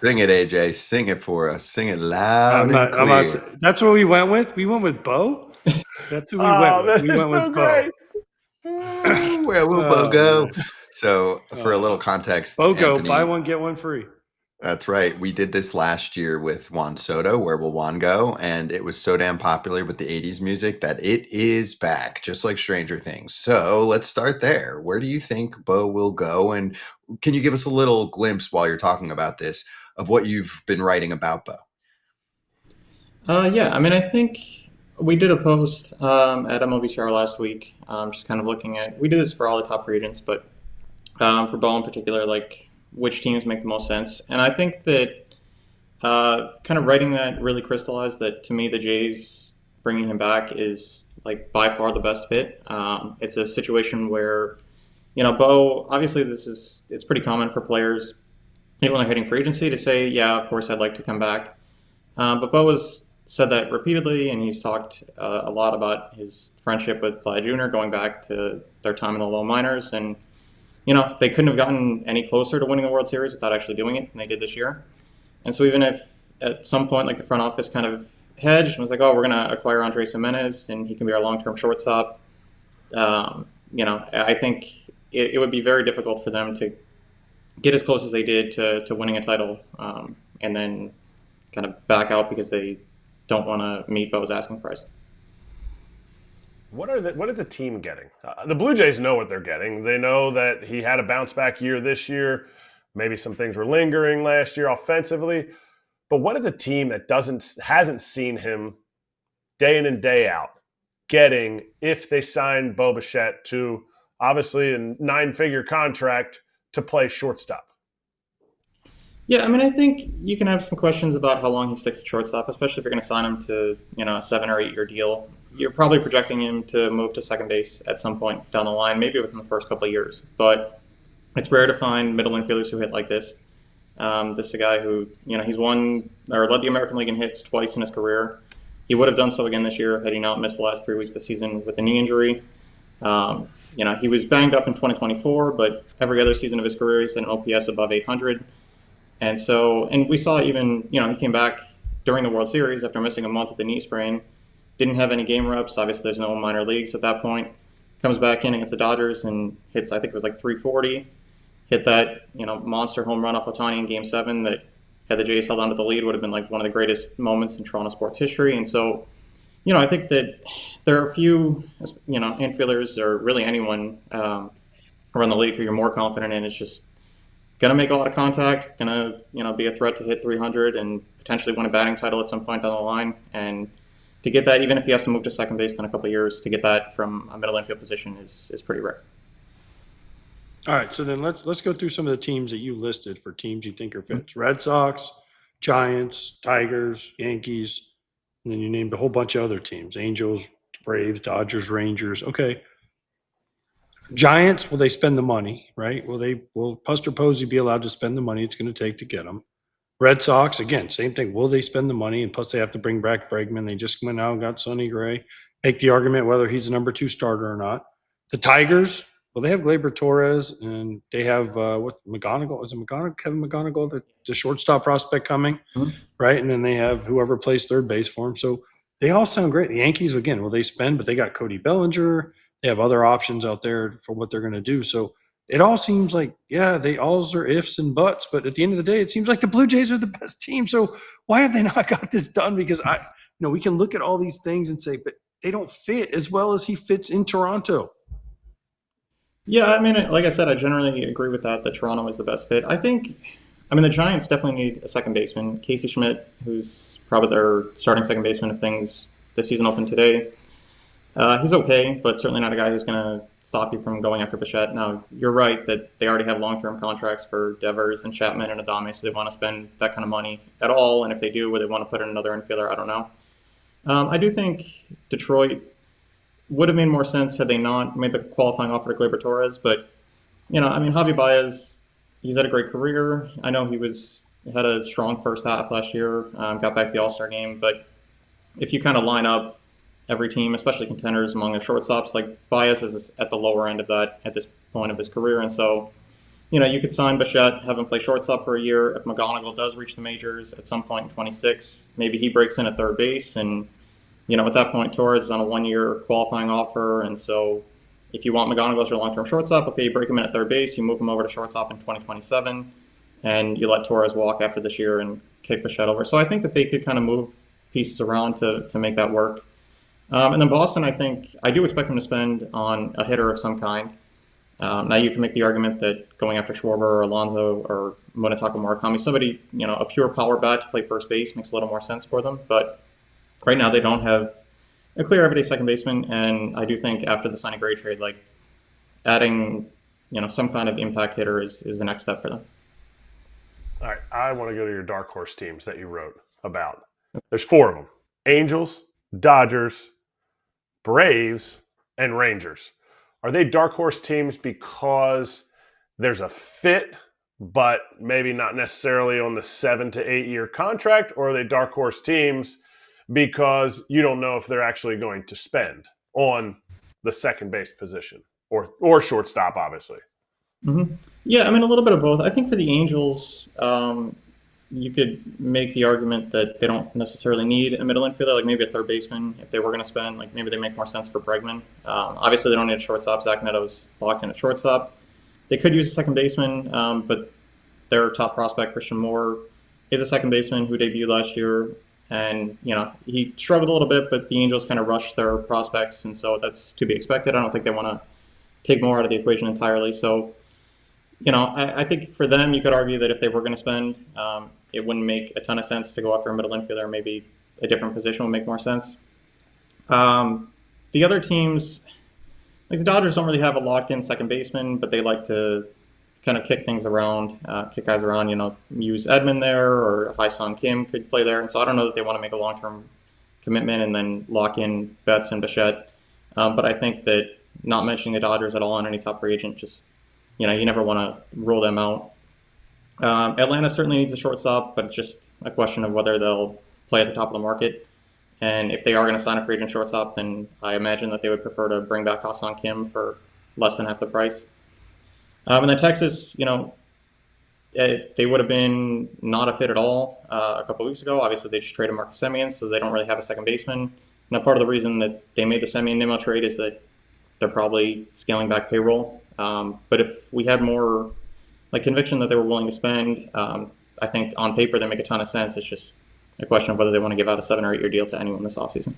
Sing it, AJ. Sing it for us. Sing it loud and I'm not. clear. That's what we went with. We went with Bo. That's who we went Oh, with. that We is went so with Bo. great. Ooh, where will Bo Oh go? man. So, for a little context, BOGO, buy Anthony, one get one free. that's right. We did this last year with Juan Soto, Where Will Juan Go? And it was so damn popular with the 80s music that it is back, just like Stranger Things. So let's start there. Where do you think Bo will go? And can you give us a little glimpse while you're talking about this of what you've been writing about Bo? Yeah, I mean, I think we did a post at MLB Trade last week, just kind of looking at. We did this for all the top free agents, but for Bo in particular, like which teams make the most sense. And I think that kind of writing that really crystallized that to me, the Jays bringing him back is like by far the best fit. It's a situation where, Bo, obviously it's pretty common for players, even when they're hitting free agency, to say, yeah, of course I'd like to come back. But Bo has said that repeatedly, and he's talked a lot about his friendship with Vlad Jr. going back to their time in the low minors. And, they couldn't have gotten any closer to winning a World Series without actually doing it than they did this year. And so even if at some point, like the front office kind of hedged and was like, oh, we're going to acquire Andres Gimenez and he can be our long-term shortstop, I think it would be very difficult for them to get as close as they did to winning a title and then kind of back out because they don't want to meet Bo's asking price. What is the team getting? The Blue Jays know what they're getting. They know that he had a bounce back year this year. Maybe some things were lingering last year offensively. But what is a team that hasn't seen him day in and day out getting if they sign Bo Bichette to obviously a 9-figure contract to play shortstop? Yeah, I mean, I think you can have some questions about how long he sticks at shortstop, especially if you're going to sign him to, a 7 or 8 year deal. You're probably projecting him to move to second base at some point down the line, maybe within the first couple of years. But it's rare to find middle infielders who hit like this. This is a guy who, he's won or led the American League in hits twice in his career. He would have done so again this year had he not missed the last 3 weeks of the season with a knee injury. He was banged up in 2024, but every other season of his career he's had an OPS above 800. And we saw even, he came back during the World Series after missing a month with the knee sprain, didn't have any game reps. Obviously, there's no minor leagues at that point. Comes back in against the Dodgers and hits, I think it was like 340. Hit that, monster home run off Ohtani in Game 7 that, had the Jays held on to the lead, would have been like one of the greatest moments in Toronto sports history. And so, I think that there are a few, infielders or really anyone around the league who you're more confident in. It's just going to make a lot of contact, going to, be a threat to hit 300 and potentially win a batting title at some point down the line. And to get that, even if he has to move to second base in a couple of years, to get that from a middle infield position is pretty rare. All right, so then let's go through some of the teams that you listed for teams you think are fits. Red Sox, Giants, Tigers, Yankees, and then you named a whole bunch of other teams: Angels, Braves, Dodgers, Rangers. Okay. Giants, will they spend the money, right? Will Buster Posey be allowed to spend the money it's going to take to get them? Red Sox, again, same thing. Will they spend the money? And plus they have to bring back Bregman. They just went out and got Sonny Gray. Make the argument whether he's a number 2 starter or not. The Tigers, well, they have Gleyber Torres, and they have McGonigal. Is it Kevin McGonigal, the shortstop prospect coming, right? And then they have whoever plays third base for him. So they all sound great. The Yankees, again, will they spend? But they got Cody Bellinger. They have other options out there for what they're going to do. So it all seems like, yeah, they all are ifs and buts. But at the end of the day, it seems like the Blue Jays are the best team. So why have they not got this done? Because we can look at all these things and say, but they don't fit as well as he fits in Toronto. Yeah, I mean, like I said, I generally agree with that Toronto is the best fit. The Giants definitely need a second baseman. Casey Schmidt, who's probably their starting second baseman if the season opened today. He's okay, but certainly not a guy who's going to stop you from going after Bichette. Now, you're right that they already have long-term contracts for Devers and Chapman and Adame, so they want to spend that kind of money at all. And if they do, would they want to put in another infielder? I don't know. I do think Detroit would have made more sense had they not made the qualifying offer to Gleyber Torres. But, Javi Baez, he's had a great career. I know he had a strong first half last year, got back to the All-Star game. But if you kind of line up every team, especially contenders among the shortstops, like Baez is at the lower end of that at this point of his career. And so, You could sign Bichette, have him play shortstop for a year. If McGonigal does reach the majors at some point in 26, maybe he breaks in at third base. And, at that point, Torres is on a 1-year qualifying offer. And so if you want McGonigal as your long-term shortstop, okay, you break him in at third base, you move him over to shortstop in 2027, and you let Torres walk after this year and kick Bichette over. So I think that they could kind of move pieces around to make that work. And then Boston, I do expect them to spend on a hitter of some kind. Now you can make the argument that going after Schwarber or Alonso or Munetaka Murakami, somebody, a pure power bat to play first base makes a little more sense for them. But right now they don't have a clear everyday second baseman, and I do think after the Sonny Gray trade, like adding, some kind of impact hitter is the next step for them. All right, I want to go to your dark horse teams that you wrote about. There's 4 of them: Angels, Dodgers, Braves, and Rangers. Are they dark horse teams because there's a fit, but maybe not necessarily on the 7 to 8 year contract? Or are they dark horse teams because you don't know if they're actually going to spend on the second base position or shortstop, obviously? Mm-hmm. Yeah, a little bit of both. I think for the Angels, you could make the argument that they don't necessarily need a middle infielder, like maybe a third baseman if they were going to spend. Like maybe they make more sense for Bregman. Obviously, they don't need a shortstop. Zach Neto's locked in at shortstop. They could use a second baseman, but their top prospect, Christian Moore, is a second baseman who debuted last year. And, he struggled a little bit, but the Angels kind of rushed their prospects, and so that's to be expected. I don't think they want to take Moore out of the equation entirely. So, I think for them, you could argue that if they were going to spend, it wouldn't make a ton of sense to go after a middle infielder. Maybe a different position would make more sense. The other teams, like the Dodgers, don't really have a locked-in second baseman, but they like to kind of kick things around, kick guys around, use Edman there, or Hai-Sung Kim could play there. And so I don't know that they want to make a long-term commitment and then lock in Betts and Bichette. But I think that not mentioning the Dodgers at all on any top free agent, just, you never want to rule them out. Atlanta certainly needs a shortstop, but it's just a question of whether they'll play at the top of the market. And if they are going to sign a free agent shortstop, then I imagine that they would prefer to bring back Ha-Sung Kim for less than half the price. And then Texas, they would have been not a fit at all a couple of weeks ago. Obviously, they just traded Marcus Semien, so they don't really have a second baseman. Now, part of the reason that they made the Semien-Nimmo trade is that they're probably scaling back payroll. But if we had more conviction that they were willing to spend, I think on paper they make a ton of sense. It's just a question of whether they want to give out a 7 or 8 year deal to anyone this offseason.